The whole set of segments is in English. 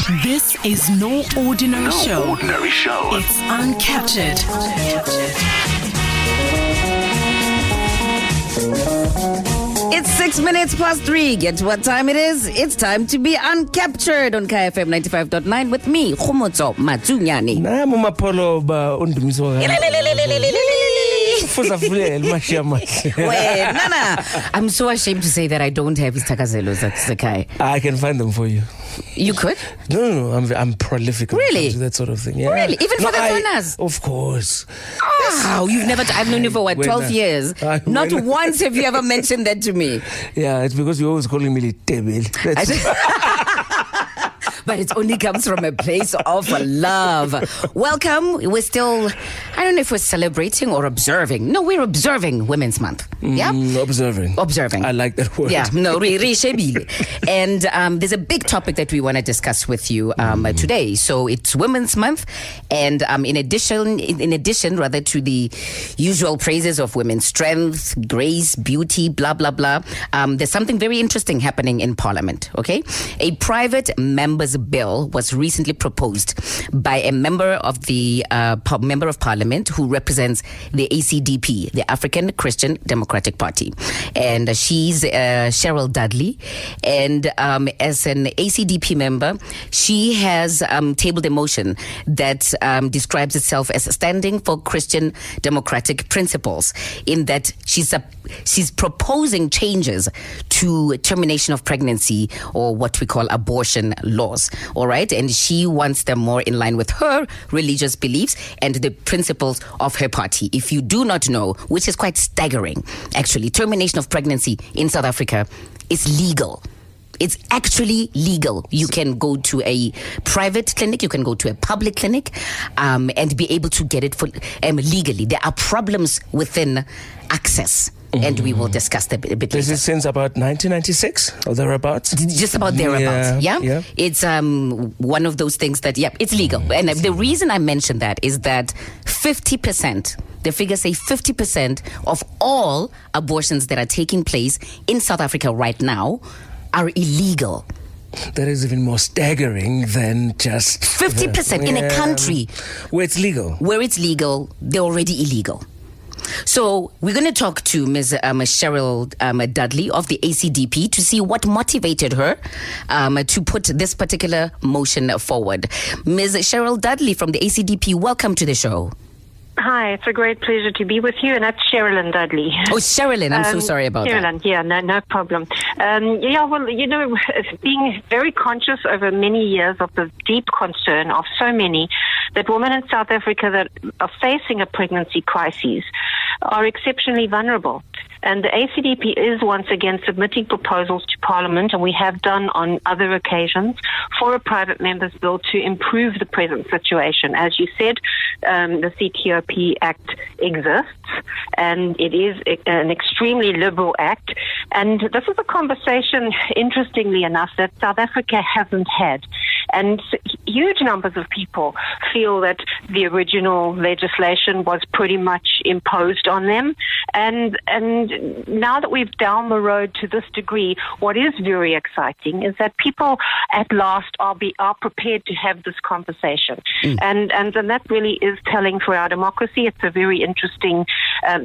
This is no ordinary show. Ordinary show. It's Uncaptured. It's 6 minutes past 3. Guess what time it is? It's time to be uncaptured on KFM 95.9 with me, Kgomotso Matsunyani. Mapolo Ndumiso. Wait, Nana. I'm so ashamed to say that I don't have his takazelos at Sakai. I can find them for you. You could? No. I'm prolific. When Really? it comes to that sort of thing. Yeah. Really? Even for the foreigners? Of course. Wow, I've known you for what, 12 years? Not once have you ever mentioned that to me. Yeah, it's because you're always calling me Litebel. But it only comes from a place of love. Welcome. We're still, I don't know if we're celebrating or observing. No, we're observing Women's Month. Yeah? Observing. I like that word. Yeah, no, and there's a big topic that we want to discuss with you today. So it's Women's Month, and in addition, to the usual praises of women's strength, grace, beauty, blah blah blah, there's something very interesting happening in Parliament. Okay, a private member's bill was recently proposed by a member of the member of Parliament who represents the ACDP, the African Christian Democratic Party, and she's Cheryl Dudley. And as an ACDP member, she has tabled a motion that describes itself as standing for Christian democratic principles, in that she's proposing changes to termination of pregnancy, or what we call abortion laws. All right, and she wants them more in line with her religious beliefs and the principles of her party. If you do not know, which is quite staggering, actually, termination of pregnancy in South Africa is legal. It's actually legal. You can go to a private clinic, you can go to a public clinic, and be able to get it legally. There are problems within access. And we will discuss that a bit later. This is since about 1996 or thereabouts? Just about thereabouts, yeah? It's one of those things that, it's legal. And the reason I mentioned that is that 50%, the figures say 50% of all abortions that are taking place in South Africa right now are illegal. That is even more staggering than just 50% in a country where it's legal. Where it's legal, they're already illegal. So we're going to talk to Ms. Cheryl Dudley of the ACDP to see what motivated her to put this particular motion forward. Ms. Cheryl Dudley from the ACDP, welcome to the show. Hi, it's a great pleasure to be with you, and that's Cheryllyn Dudley. Oh, Cheryllyn, I'm so sorry about Cheryllyn, that. No problem. Being very conscious over many years of the deep concern of so many that women in South Africa that are facing a pregnancy crisis are exceptionally vulnerable. And the ACDP is once again submitting proposals to Parliament, and we have done on other occasions, for a private member's bill to improve the present situation. As you said, the CTOP Act exists, and it is an extremely liberal act. And this is a conversation, interestingly enough, that South Africa hasn't had. And huge numbers of people feel that the original legislation was pretty much imposed on them. And now that we've down the road to this degree, what is very exciting is that people at last are prepared to have this conversation. And that really is telling for our democracy. It's a very interesting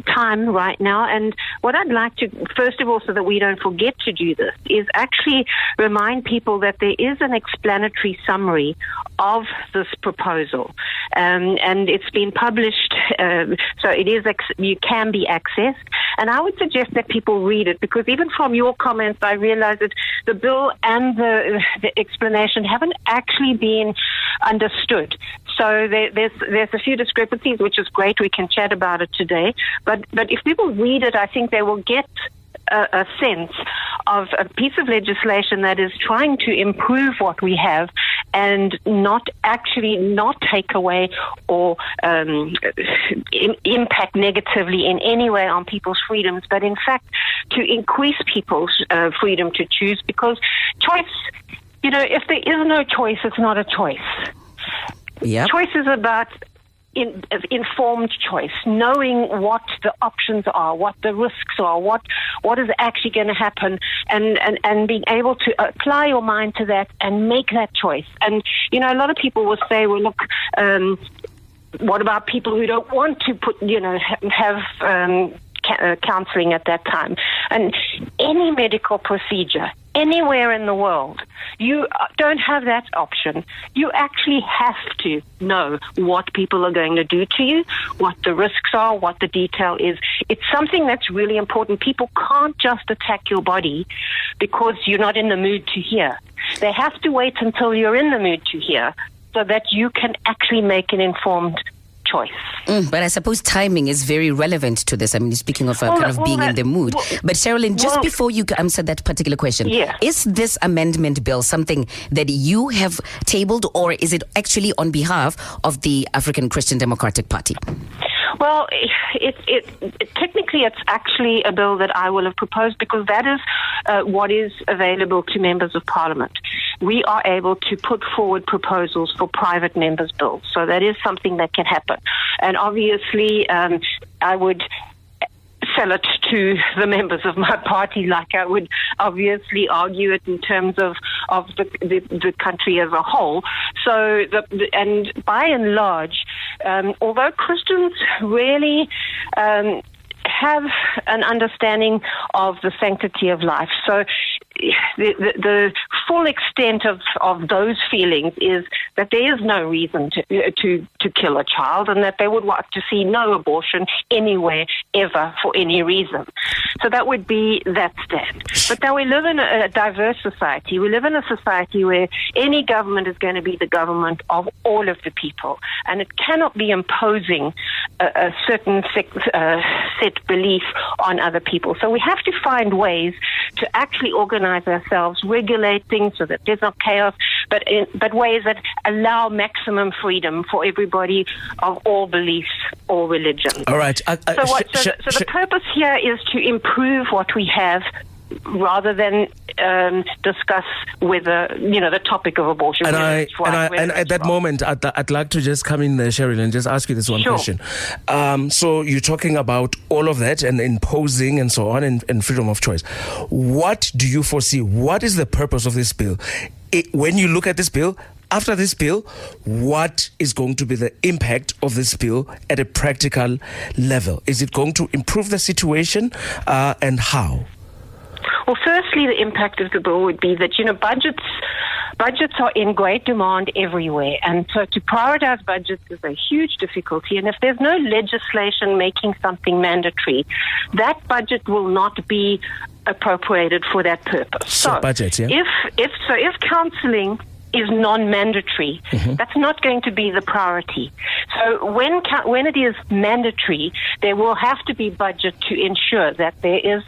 time right now. And what I'd like to, first of all, so that we don't forget to do this, is actually remind people that there is an explanatory summary of this proposal. And it's been published, so it is you can be accessed. And I would suggest that people read it, because even from your comments, I realize that the bill and the explanation haven't actually been understood. So there's a few discrepancies, which is great. We can chat about it today. But if people read it, I think they will get a sense of a piece of legislation that is trying to improve what we have and not take away or impact negatively in any way on people's freedoms, but in fact to increase people's freedom to choose, because choice, if there is no choice, it's not a choice. Yep. Choice is about informed choice, knowing what the options are, what the risks are, what is actually going to happen, and being able to apply your mind to that and make that choice. And, a lot of people will say, well, look, what about people who don't want to have counseling at that time? And any medical procedure, anywhere in the world, you don't have that option. You actually have to know what people are going to do to you, what the risks are, what the detail is. It's something that's really important. People can't just attack your body because you're not in the mood to hear. They have to wait until you're in the mood to hear so that you can actually make an informed choice. But I suppose timing is very relevant to this. I mean, speaking of being in the mood. But Cheryllyn, just before you answer that particular question, is this amendment bill something that you have tabled, or is it actually on behalf of the African Christian Democratic Party? Well, technically it's actually a bill that I will have proposed, because that is what is available to members of parliament. We are able to put forward proposals for private members' bills. So that is something that can happen. And obviously, I would sell it to the members of my party like I would obviously argue it in terms of the country as a whole. So, and by and large, although Christians really have an understanding of the sanctity of life, so the full extent of those feelings is that there is no reason to kill a child, and that they would want to see no abortion anywhere, ever, for any reason. So that would be that stand. But now we live in a diverse society. We live in a society where any government is going to be the government of all of the people, and it cannot be imposing a certain set belief on other people. So we have to find ways to actually organize ourselves, regulate things so that there's not chaos, but ways that allow maximum freedom for everybody of all beliefs, all religions. All right. So the purpose here is to improve what we have, rather than discuss whether the topic of abortion. And at that moment, I'd like to just come in there, Cheryl, and just ask you this one question. So you're talking about all of that and imposing and so on, and freedom of choice. What do you foresee? What is the purpose of this bill? When you look at this bill, after this bill, what is going to be the impact of this bill at a practical level? Is it going to improve the situation, and how? Well, firstly, the impact of the bill would be that, budgets are in great demand everywhere. And so to prioritize budgets is a huge difficulty. And if there's no legislation making something mandatory, that budget will not be appropriated for that purpose. So budgets, yeah? If counseling is non-mandatory, that's not going to be the priority. So when it is mandatory, there will have to be budget to ensure that there is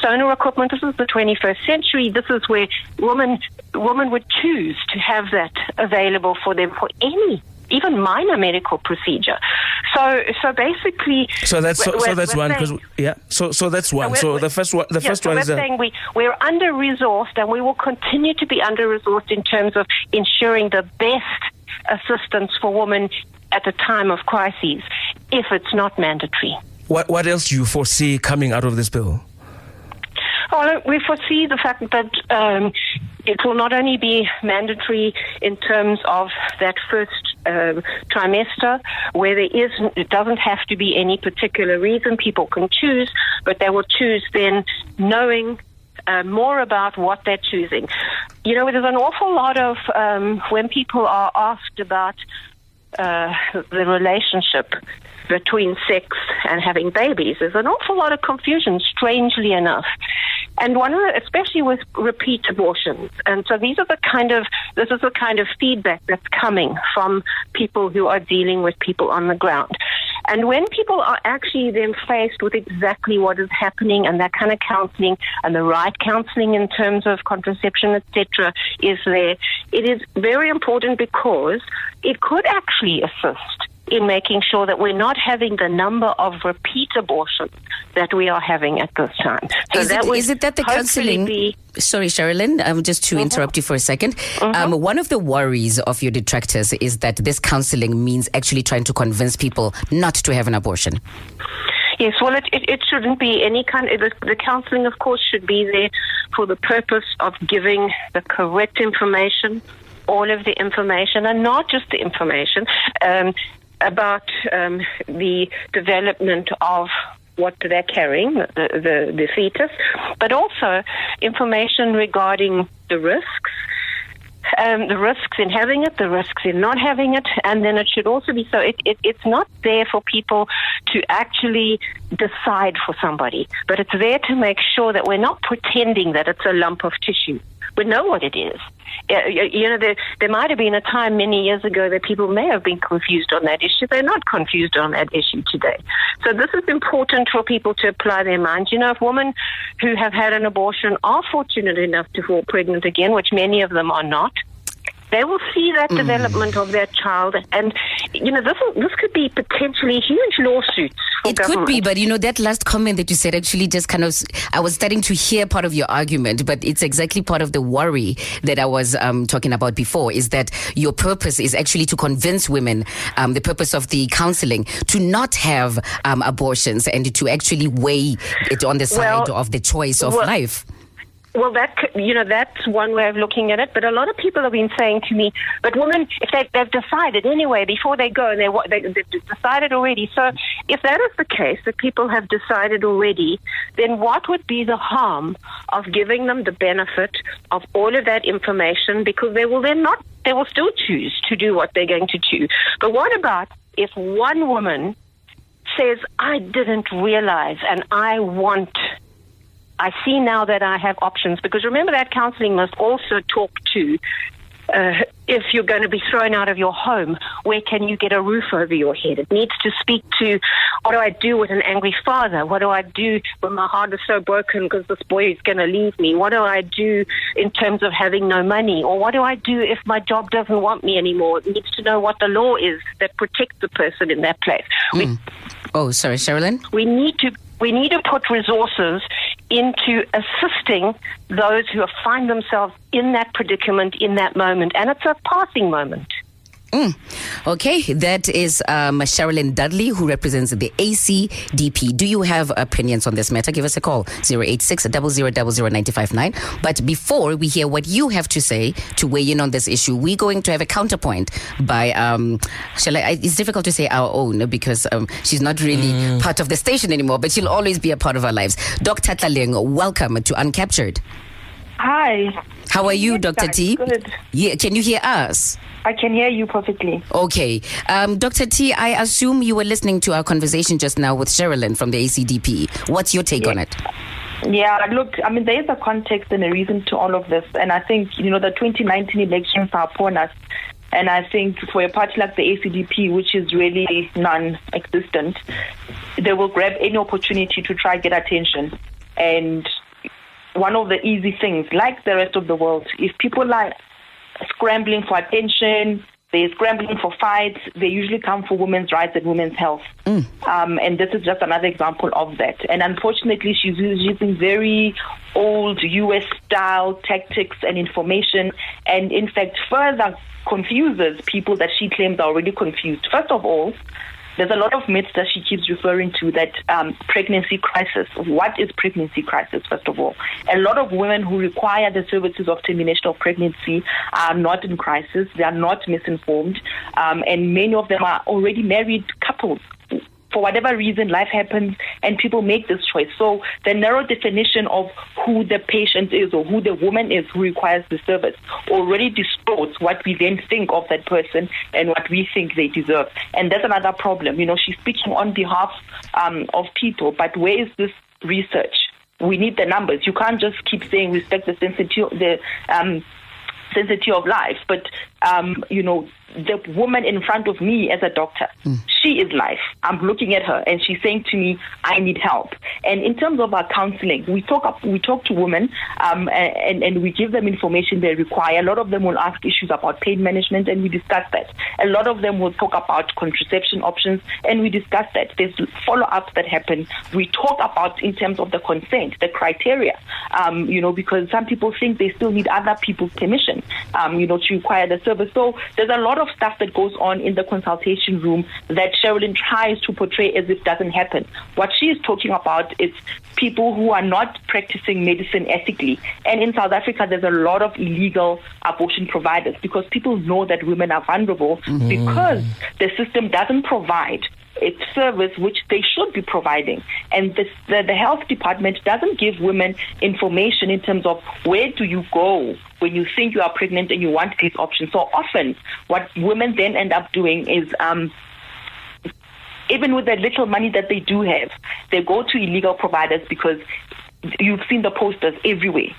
sonar equipment. This is the 21st century. This is where women would choose to have that available for them for any, even minor medical procedure. So basically, so that's one. So that's one. So the first one is saying we're under resourced, and we will continue to be under resourced in terms of ensuring the best assistance for women at the time of crises, if it's not mandatory. What else do you foresee coming out of this bill? Well, we foresee the fact that it will not only be mandatory in terms of that first trimester, where it doesn't have to be any particular reason. People can choose, but they will choose then knowing more about what they're choosing. There's an awful lot of, when people are asked about the relationship between sex and having babies, there's an awful lot of confusion, strangely enough. And especially with repeat abortions. And so this is the kind of feedback that's coming from people who are dealing with people on the ground. And when people are actually then faced with exactly what is happening, and that kind of counseling and the right counseling in terms of contraception, etc., is there, it is very important, because it could actually assist in making sure that we're not having the number of repeat abortions that we are having at this time. So is it that the counseling... Sorry, Cheryllyn, just to interrupt you for a second. One of the worries of your detractors is that this counseling means actually trying to convince people not to have an abortion. Yes, well, it shouldn't be any kind of... The counseling, of course, should be there for the purpose of giving the correct information, all of the information, and not just the information, about the development of what they're carrying, the fetus, but also information regarding the risks in having it, the risks in not having it, and then it should also be so it's not there for people to actually decide for somebody, but it's there to make sure that we're not pretending that it's a lump of tissue. We know what it is. There might have been a time many years ago that people may have been confused on that issue. They're not confused on that issue today. So this is important for people to apply their minds. If women who have had an abortion are fortunate enough to fall pregnant again, which many of them are not, they will see that development of their child, and this could be potentially huge lawsuits. It could be, but that last comment that you said actually just kind of, I was starting to hear part of your argument, but it's exactly part of the worry that I was talking about before, is that your purpose is actually to convince women, the purpose of the counseling, to not have abortions and to actually weigh it on the side of the choice of life. Well, that's one way of looking at it. But a lot of people have been saying to me, but women, if they've decided anyway before they go, and they've decided already. So if that is the case, that people have decided already, then what would be the harm of giving them the benefit of all of that information? Because they will still choose to do what they're going to choose. But what about if one woman says, I didn't realize and I see now that I have options? Because remember, that counseling must also talk to if you're going to be thrown out of your home, where can you get a roof over your head? It needs to speak to, what do I do with an angry father? What do I do when my heart is so broken because this boy is going to leave me? What do I do in terms of having no money? Or what do I do if my job doesn't want me anymore? It needs to know what the law is that protects the person in that place. Sorry, Cheryllyn? We need to put resources into assisting those who find themselves in that predicament in that moment. And it's a passing moment. Okay, that is Cheryllyn Dudley, who represents the ACDP. Do you have opinions on this matter? Give us a call, 086-0000-959. But before we hear what you have to say to weigh in on this issue, we're going to have a counterpoint by, it's difficult to say our own because she's not really part of the station anymore, but she'll always be a part of our lives. Dr. Tlaleng, welcome to Uncaptured. Hi. How are you, Dr. T? Good. Yeah, can you hear us? I can hear you perfectly. Okay. Dr. T, I assume you were listening to our conversation just now with Cheryllyn from the ACDP. What's your take on it? Yeah, look, there is a context and a reason to all of this. And I think, the 2019 elections are upon us. And I think for a party like the ACDP, which is really non-existent, they will grab any opportunity to try get attention. And one of the easy things, like the rest of the world, if people are scrambling for attention, they're scrambling for fights, they usually come for women's rights and women's health. And this is just another example of that. And unfortunately, she's using very old US-style tactics and information, and in fact further confuses people that she claims are already confused. First of all, there's a lot of myths that she keeps referring to, that pregnancy crisis. What is pregnancy crisis, first of all? A lot of women who require the services of termination of pregnancy are not in crisis. They are not misinformed. And many of them are already married couples. For whatever reason, life happens and people make this choice. So the narrow definition of who the patient is or who the woman is who requires the service already distorts what we then think of that person and what we think they deserve. And that's another problem. She's speaking on behalf of people, but where is this research? We need the numbers. You can't just keep saying respect the sanctity of life, but the woman in front of me as a doctor, she is life. I'm looking at her and she's saying to me, I need help. And in terms of our counseling, we talk to women and we give them information they require. A lot of them will ask issues about pain management and we discuss that. A lot of them will talk about contraception options and we discuss that. There's follow-ups that happen. We talk about in terms of the consent, the criteria, because some people think they still need other people's permission, to require the service. So there's a lot of stuff that goes on in the consultation room that Cheryllyn tries to portray as if doesn't happen. What she is talking about is people who are not practicing medicine ethically. And in South Africa, there's a lot of illegal abortion providers because people know that women are vulnerable because the system doesn't provide its service which they should be providing. And the health department doesn't give women information in terms of where do you go when you think you are pregnant and you want these options. So often what women then end up doing is even with the little money that they do have, they go to illegal providers because you've seen the posters everywhere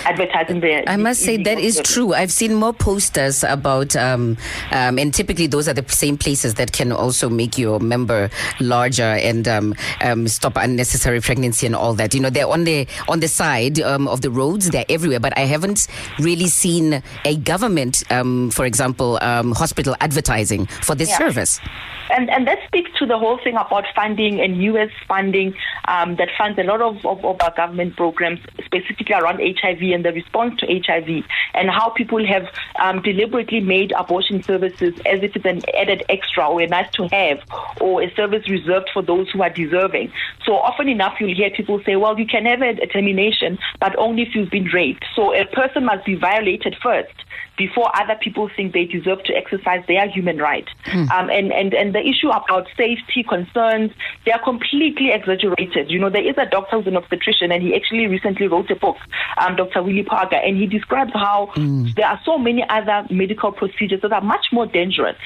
advertising there. I must say that is true. I've seen more posters about, and typically those are the same places that can also make your member larger and stop unnecessary pregnancy and all that. They're on the side of the roads. They're everywhere, but I haven't really seen a government, for example, hospital advertising for this service. And that speaks to the whole thing about funding and U.S. funding that funds a lot of our government programs, specifically around HIV and the response to HIV, and how people have deliberately made abortion services as if it's an added extra or a nice to have or a service reserved for those who are deserving. So often enough, you'll hear people say, well, you can have a termination, but only if you've been raped. So a person must be violated first before other people think they deserve to exercise their human right. And the issue about safety concerns, they are completely exaggerated. There is a doctor who's an obstetrician, and he actually recently wrote a book, Dr. Willie Parker, and he describes how there are so many other medical procedures that are much more dangerous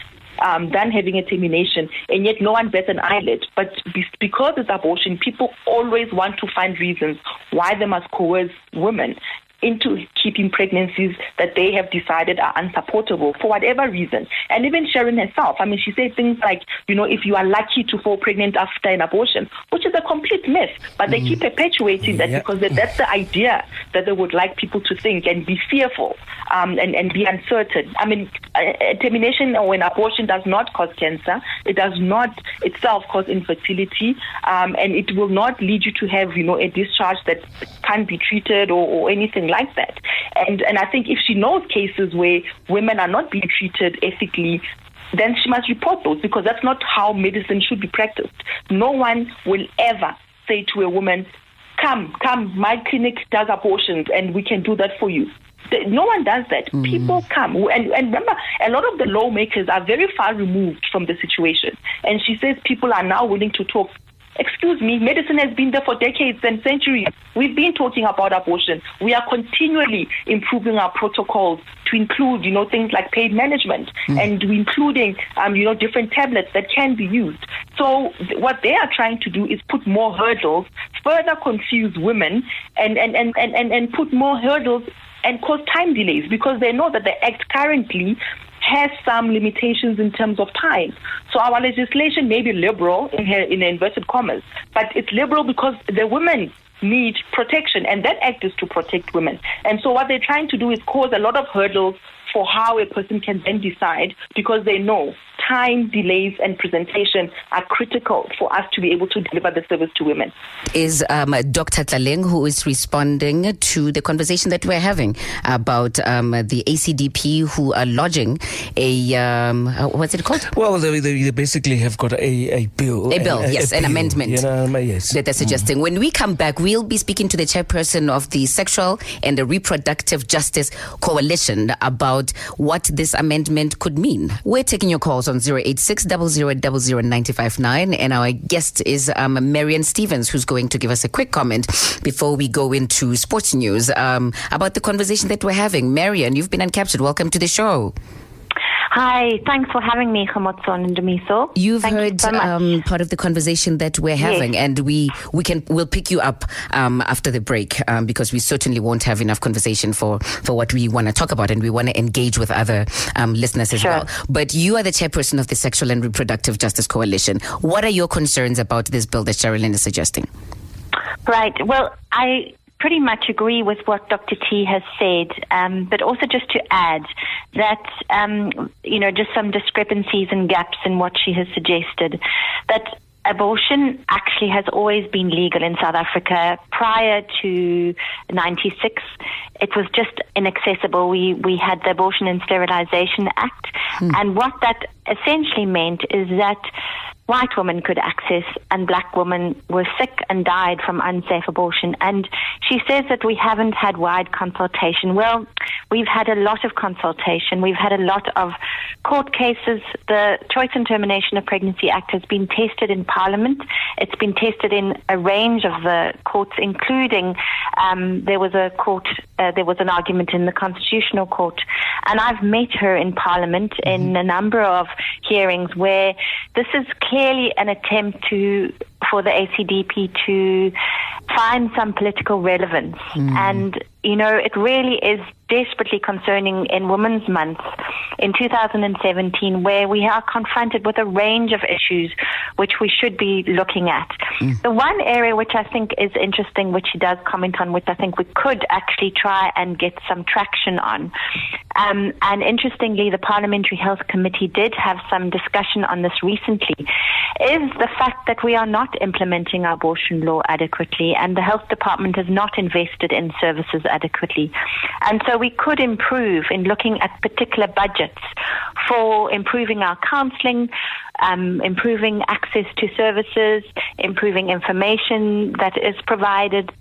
than having a termination, and yet no one bats an eyelid. But because it's abortion, people always want to find reasons why they must coerce women into keeping pregnancies that they have decided are unsupportable for whatever reason. And even Cheryllyn herself, she said things like, if you are lucky to fall pregnant after an abortion, which is a complete myth, but they keep perpetuating that because that's the idea that they would like people to think and be fearful and be uncertain. A termination or an abortion does not cause cancer. It does not itself cause infertility, and it will not lead you to have, a discharge that can't be treated or anything like that. And I think if she knows cases where women are not being treated ethically, then she must report those, because that's not how medicine should be practiced. No one will ever say to a woman, come, my clinic does abortions and we can do that for you. No one does that. People come. And remember, a lot of the lawmakers are very far removed from the situation. And she says people are now willing to talk. Excuse me, medicine has been there for decades and centuries. We've been talking about abortion. We are continually improving our protocols to include, things like pain management and including, different tablets that can be used. So what they are trying to do is put more hurdles, further confuse women and put more hurdles and cause time delays, because they know that the Act currently has some limitations in terms of time. So our legislation may be liberal in inverted commas, but it's liberal because the women need protection, and that Act is to protect women. And so what they're trying to do is cause a lot of hurdles for how a person can then decide, because they know time, delays, and presentation are critical for us to be able to deliver the service to women. Is Dr. Tlaleng, who is responding to the conversation that we're having about the ACDP, who are lodging a, what's it called? Well, they basically have got a bill. An amendment yes. that they're suggesting. When we come back, we'll be speaking to the chairperson of the Sexual and the Reproductive Justice Coalition about what this amendment could mean. We're taking your calls on 086 000959, and our guest is Marian Stevens, who's going to give us a quick comment before we go into sports news about the conversation that we're having. Marian, you've been uncaptured. Welcome to the show. Hi, thanks for having me, Kgomotso and Ndumiso. You've Thank heard you so much. part of the conversation that we're having, and we'll pick you up after the break because we certainly won't have enough conversation for what we want to talk about, and we want to engage with other listeners as well. But you are the chairperson of the Sexual and Reproductive Justice Coalition. What are your concerns about this bill that Cheryllyn is suggesting? Right. Well, I pretty much agree with what Dr. T has said, but also just to add that, just some discrepancies and gaps in what she has suggested, that abortion actually has always been legal in South Africa. Prior to 96, it was just inaccessible. We had the Abortion and Sterilization Act, and what that essentially meant is that white women could access and black women were sick and died from unsafe abortion. And she says that we haven't had wide consultation. Well, we've had a lot of consultation. We've had a lot of court cases. The Choice and Termination of Pregnancy Act has been tested in Parliament. It's been tested in a range of the courts, including there was an argument in the Constitutional Court. And I've met her in Parliament in a number of hearings where this is clearly an attempt for the ACDP to find some political relevance. And, it really is desperately concerning in Women's Month in 2017, where we are confronted with a range of issues which we should be looking at. The one area which I think is interesting, which she does comment on, which I think we could actually try and get some traction on, and interestingly, the Parliamentary Health Committee did have some discussion on this recently, is the fact that we are not implementing our abortion law adequately, and the Health Department has not invested in services adequately. And so we could improve in looking at particular budgets for improving our counselling, improving access to services, improving information that is provided,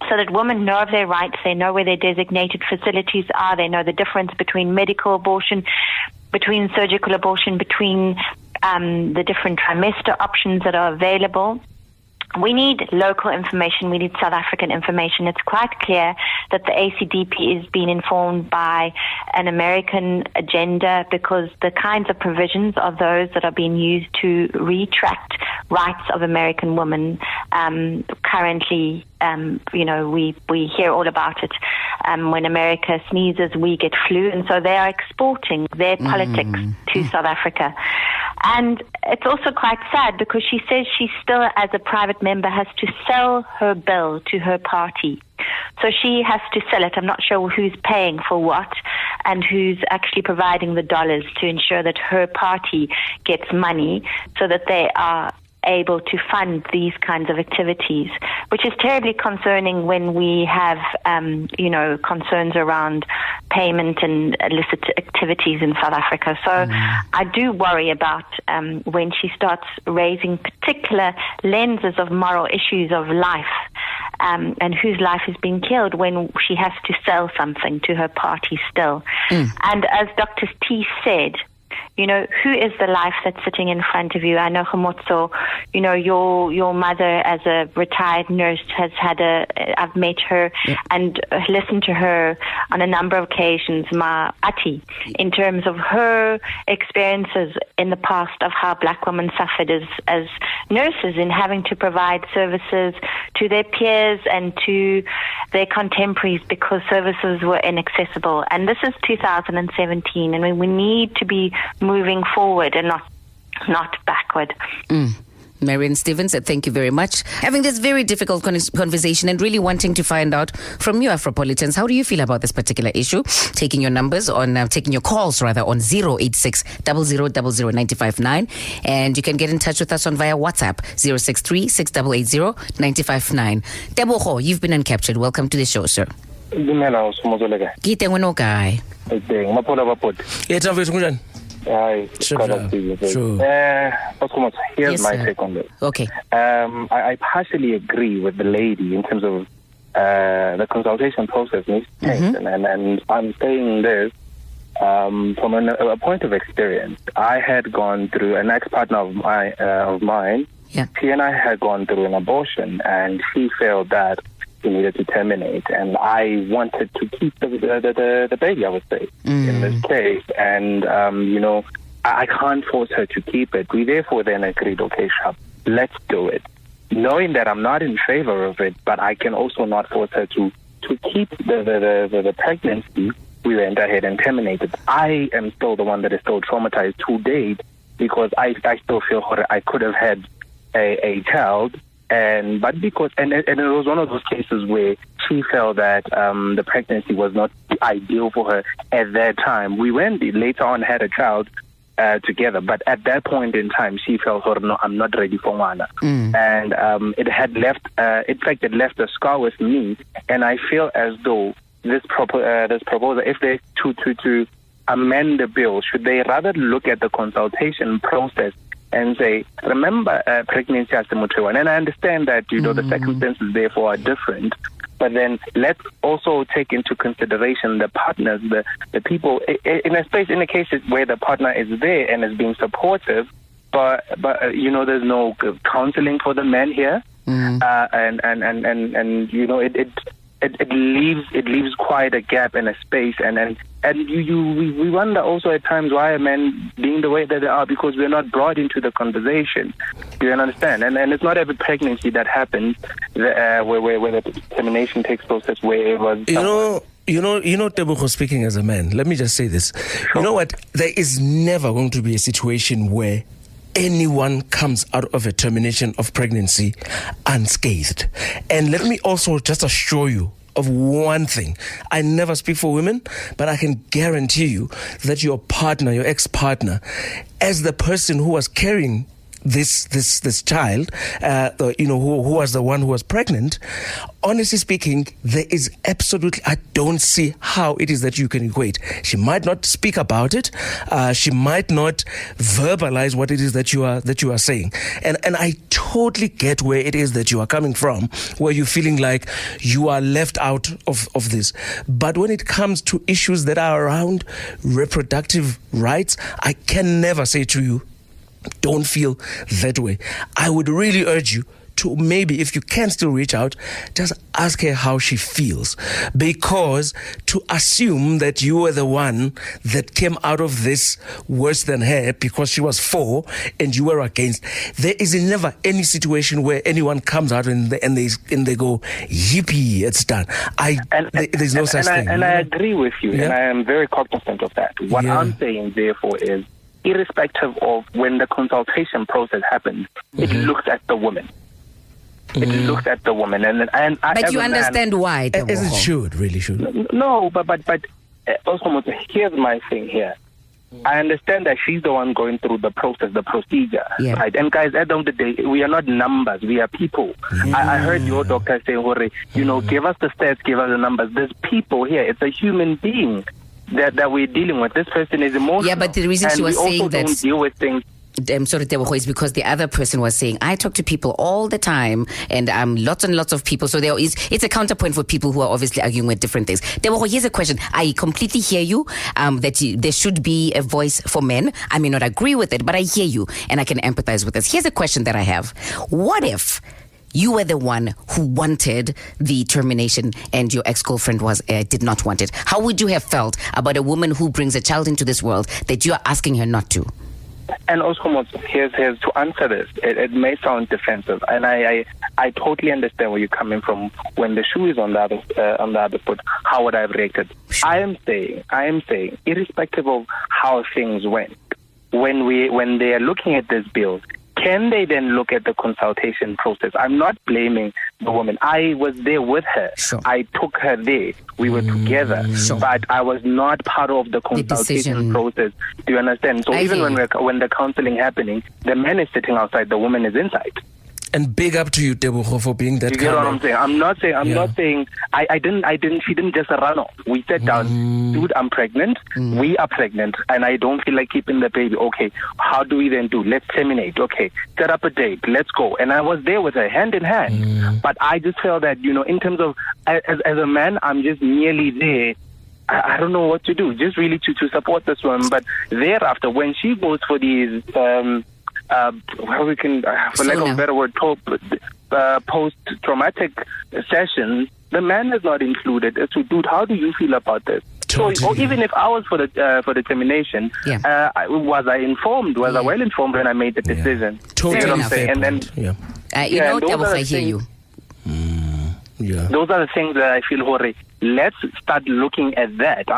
so that women know of their rights, they know where their designated facilities are, they know the difference between medical abortion, between surgical abortion, between the different trimester options that are available. We need local information. We need South African information. It's quite clear that the ACDP is being informed by an American agenda, because the kinds of provisions are those that are being used to retract rights of American women. Currently, we hear all about it. When America sneezes, we get flu. And so they are exporting their politics to South Africa. And it's also quite sad because she says she still, as a private member, has to sell her bill to her party. So she has to sell it. I'm not sure who's paying for what and who's actually providing the dollars to ensure that her party gets money so that they are able to fund these kinds of activities, which is terribly concerning when we have, concerns around payment and illicit activities in South Africa. So I do worry about when she starts raising particular lenses of moral issues of life and whose life is being killed when she has to sell something to her party still. And as Dr. T said, who is the life that's sitting in front of you? I know, Kgomotso, your mother as a retired nurse I've met her and listened to her on a number of occasions, Ma Ati, in terms of her experiences in the past of how black women suffered as nurses in having to provide services to their peers and to their contemporaries because services were inaccessible. And this is 2017, and we need to be moving forward and not backward. Marion Stevens, thank you very much. Having this very difficult conversation and really wanting to find out from you Afropolitans, how do you feel about this particular issue? Taking your calls on 086 0000 959, and you can get in touch with us via WhatsApp 063 6880 959. Tebogo, you've been Uncaptured. Welcome to the show, sir. Hi, here's my take on this. Okay. I partially agree with the lady in terms of the consultation process needs to change, and I'm saying this from a point of experience. I had gone through, an ex-partner of mine. Yeah. She and I had gone through an abortion, and she felt that he needed to terminate, and I wanted to keep the baby, I would say, in this case. And, I can't force her to keep it. We therefore then agreed, okay, Shab, let's do it. Knowing that I'm not in favor of it, but I can also not force her to keep the pregnancy, we went ahead and terminated. I am still the one that is still traumatized to date, because I still feel I could have had a child, but because it was one of those cases where she felt that the pregnancy was not ideal for her at that time. We went later on had a child together, but at that point in time she felt, no, I'm not ready for one. And it had left in fact it left a scar with me, and I feel as though this proposal, if they to amend the bill, should they rather look at the consultation process and say, remember pregnancy as the one, and I understand that the circumstances therefore are different, but then let's also take into consideration the partners, the people in a case where the partner is there and is being supportive, but there's no counseling for the men here, it leaves quite a gap and a space, and we wonder also at times why are men being the way that they are, because we're not brought into the conversation. You understand? And it's not every pregnancy that happens where the termination takes process where it was. Tebogo, speaking as a man, let me just say this. Sure. You know what? There is never going to be a situation where anyone comes out of a termination of pregnancy unscathed. And let me also just assure you of one thing. I never speak for women, but I can guarantee you that your partner, your ex-partner, as the person who was carrying this child, who was the one who was pregnant, honestly speaking, there is absolutely, I don't see how it is that you can equate. She might not speak about it. She might not verbalize what it is that you are saying. And I totally get where it is that you are coming from, where you're feeling like you are left out of this. But when it comes to issues that are around reproductive rights, I can never say to you, don't feel that way. I would really urge you to maybe, if you can still reach out, just ask her how she feels. Because to assume that you were the one that came out of this worse than her because she was for and you were against, there is never any situation where anyone comes out and they go, yippee, it's done. There's no such thing. And I agree with you, and I am very cognizant of that. What I'm saying, therefore, is irrespective of when the consultation process happens, it looks at the woman. It looks at the woman, but you understand why? As it should, really should. No, but also, here's my thing here. I understand that she's the one going through the process, the procedure, right? And guys, at the end of the day, we are not numbers; we are people. I heard your doctor say, give us the stats, give us the numbers. There's people here; it's a human being that we're dealing with. This person is emotional. Yeah, but the reason she was saying that, don't deal with things. I'm sorry, Tebogo, is because the other person was saying, I talk to people all the time, and lots and lots of people. So it's a counterpoint for people who are obviously arguing with different things. Tebogo, here's a question. I completely hear you, that there should be a voice for men. I may not agree with it, but I hear you, and I can empathize with this. Here's a question that I have. What if you were the one who wanted the termination and your ex-girlfriend did not want it? How would you have felt about a woman who brings a child into this world that you are asking her not to? And also, here's to answer this. It may sound defensive, and I totally understand where you're coming from. When the shoe is on the other foot, how would I have reacted? Sure. I am saying, irrespective of how things went, when they are looking at this bill, can they then look at the consultation process? I'm not blaming the woman. I was there with her. Sure. I took her there. We were together. Sure. But I was not part of the consultation process. Do you understand? So even when the counseling happening, the man is sitting outside, the woman is inside. And big up to you, Tebogo, for being that. You get what I'm saying? I'm not saying. I didn't. She didn't just run off. We sat down. Dude, I'm pregnant. We are pregnant, and I don't feel like keeping the baby. Okay, how do we then do? Let's terminate. Okay, set up a date. Let's go. And I was there with her, hand in hand. But I just felt that in terms of as a man, I'm just merely there. I don't know what to do. Just really to support this woman. But thereafter, when she goes for these how we can, for lack of a better word, post-traumatic sessions, the man is not included. So, dude, how do you feel about this? Totally. So, or even if I was for the termination, was I informed? Was I well informed when I made the decision? Totally. You know what I'm saying? And then, I hear you. Those are the things that I feel, Hore, let's start looking at that.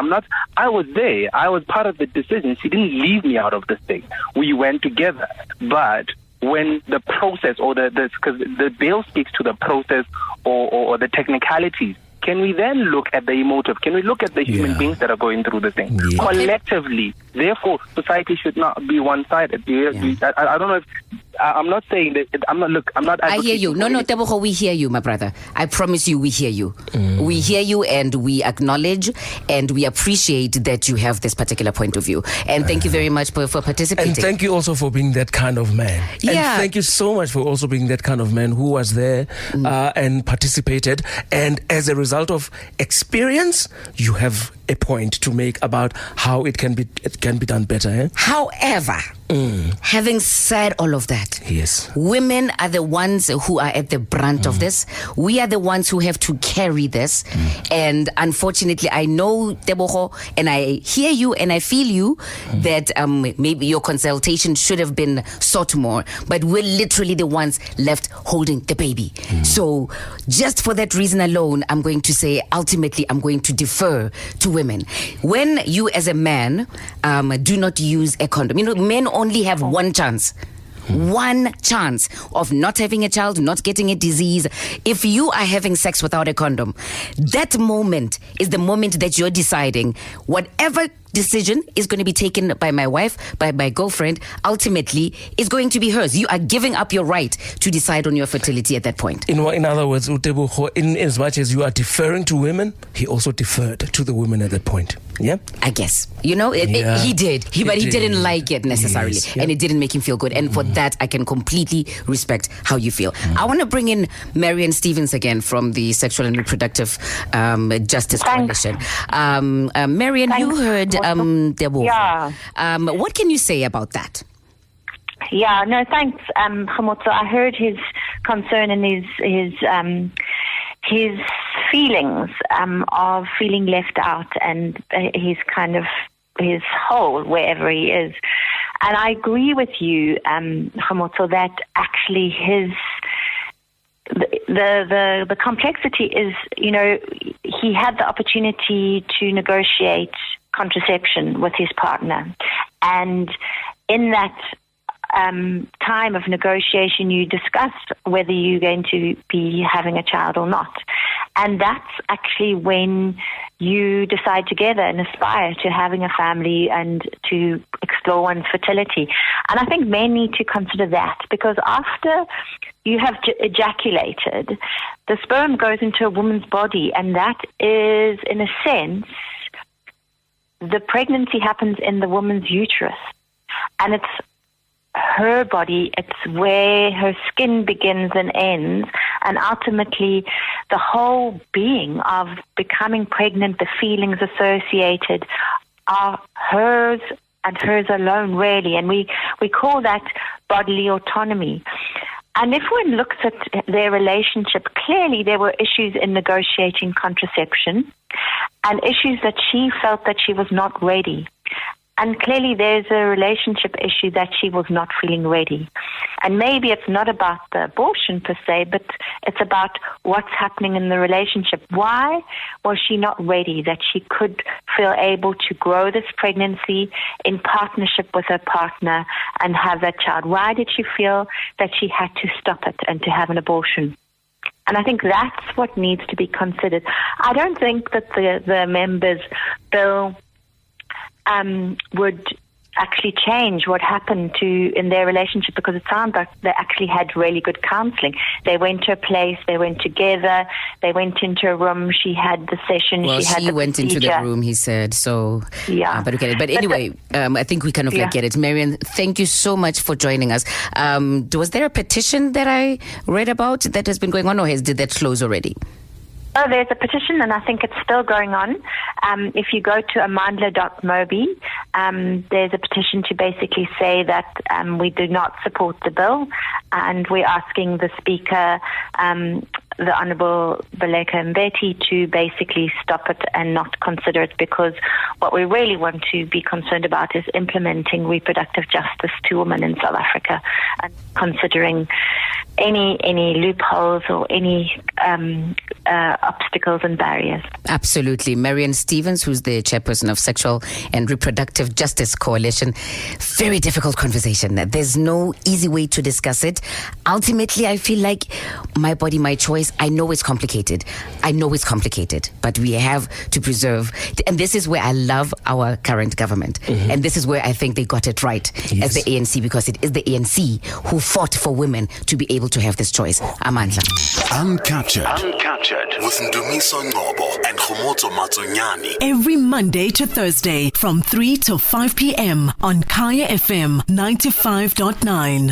I was there. I was part of the decision. She didn't leave me out of this thing. We went together. But when the process because the bill speaks to the process or the technicalities, can we then look at the emotive? Can we look at the human beings that are going through the thing collectively? Therefore, society should not be one-sided. I don't know if I'm not saying that. I'm not. I hear you. No, Tebogo, we hear you, my brother. I promise you, we hear you. We hear you, and we acknowledge and we appreciate that you have this particular point of view. And thank you very much for participating. And thank you also for being that kind of man. Yeah. And thank you so much for also being that kind of man who was there and participated. And as a result of experience, you have a point to make about how it can be done better. Eh? However, having said all of that, women are the ones who are at the brunt of this. We are the ones who have to carry this. And unfortunately, I know, Tebogo, and I hear you and I feel you that maybe your consultation should have been sought more, but we're literally the ones left holding the baby. So just for that reason alone, I'm going to say, ultimately, I'm going to defer to women. When you as a man do not use a condom, men only have one chance of not having a child, not getting a disease. If you are having sex without a condom, that moment is the moment that you're deciding whatever decision is going to be taken by my wife, by my girlfriend, ultimately is going to be hers. You are giving up your right to decide on your fertility at that point. In other words, Utebogo, in as much as you are deferring to women, he also deferred to the women at that point. Yeah, I guess. He did. But he didn't like it necessarily, and it didn't make him feel good. And for that, I can completely respect how you feel. I want to bring in Marian Stevens again from the Sexual and Reproductive Justice Coalition. Marian, you heard Tebogo. What can you say about that? Yeah, no, thanks, Kgomotso. I heard his concern and his feelings of feeling left out and his hole wherever he is. And I agree with you, Kgomotso, that actually the complexity is, he had the opportunity to negotiate contraception with his partner. And in that time of negotiation, you discussed whether you're going to be having a child or not. And that's actually when you decide together and aspire to having a family and to explore one's fertility. And I think men need to consider that, because after you have ejaculated, the sperm goes into a woman's body, and that is, in a sense, the pregnancy happens in the woman's uterus. And it's her body, it's where her skin begins and ends, and ultimately the whole being of becoming pregnant, the feelings associated are hers and hers alone, really, and we call that bodily autonomy. And if one looks at their relationship, clearly there were issues in negotiating contraception and issues that she felt that she was not ready. And clearly there's a relationship issue that she was not feeling ready. And maybe it's not about the abortion per se, but it's about what's happening in the relationship. Why was she not ready that she could feel able to grow this pregnancy in partnership with her partner and have that child? Why did she feel that she had to stop it and to have an abortion? And I think that's what needs to be considered. I don't think that the members' bill would actually change what happened in their relationship, because it sounds like they actually had really good counseling. They went to a place, they went together, they went into a room, she had the session, she went into the room, he said. So, yeah. But okay. But anyway, I think we kind of get it. Marian, thank you so much for joining us. Was there a petition that I read about that has been going on, or did that close already? Oh, there's a petition, and I think it's still going on. If you go to amandla.mobi, there's a petition to basically say that we do not support the bill, and we're asking the Speaker, the Honourable Baleka Mbeki, to basically stop it and not consider it, because what we really want to be concerned about is implementing reproductive justice to women in South Africa, and considering any loopholes or any obstacles and barriers. Absolutely. Marian Stevens, who's the chairperson of Sexual and Reproductive Justice Coalition. Very difficult conversation. There's no easy way to discuss it. Ultimately, I feel like my body, my choice. I know it's complicated, but we have to preserve. And this is where I love our current government. And this is where I think they got it right as the ANC, because it is the ANC who fought for women to be able to have this choice. Amandla. Uncaptured with Ndumiso and Kgomotso. Every Monday to Thursday from 3 to 5 p.m. on Kaya FM 95.9.